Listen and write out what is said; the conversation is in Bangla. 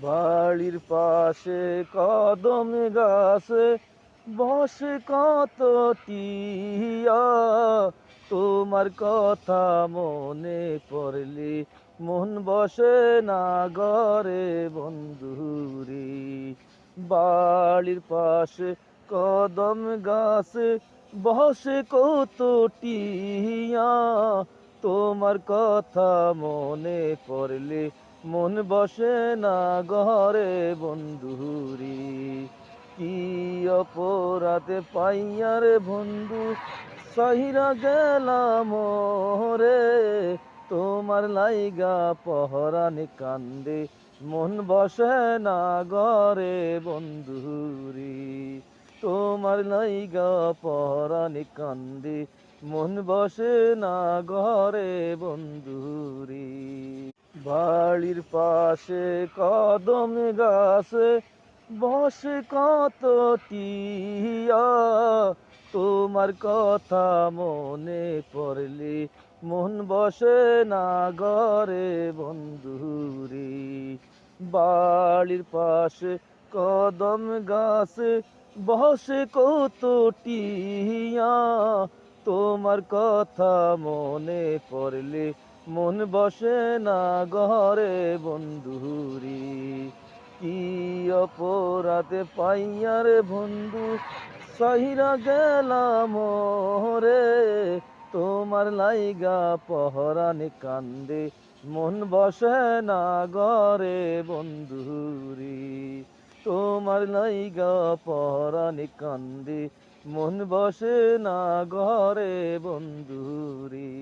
বাড়ির পাশে কদম গাছে বসে কত টিয়া, তোমার কথা মনে পড়লে মন বসে না ঘরে বন্ধুরে। বাড়ির পাশে কদম গাছে বসে কত টিয়া, তোমার কথা মনে পড়লে মন বসে না ঘরে বন্ধুরি। কি অপরাধে পাইয়ারে বন্ধু সহিরা গেলাম রে, তোমার লাইগা পহরানি কান্দে মন বসে না ঘরে বন্ধুরি। তোমার লাইগা পহরানি কান্দে মন বসে না ঘরে বন্ধুরি। বাড়ির পাশে কদম গাছে বসে কত টিয়া, তোমার কথা মনে পড়লে মন বসে না ঘরে বন্ধুরে। বাড়ির পাশে কদম গাছে বসে কত টিয়া, তোমার কথা মনে পড়লে মন বসে না ঘরে বন্ধুরি। কি অপরাধে পাইয়ারে বন্ধু সহিরা গেলাম রে, তোমার লাইগা পহরানি কান্দে মন বসে না ঘরে বন্ধুরি। তোমার লাইগা পহরানি কান্দে মন বসে না ঘরে বন্ধুরি।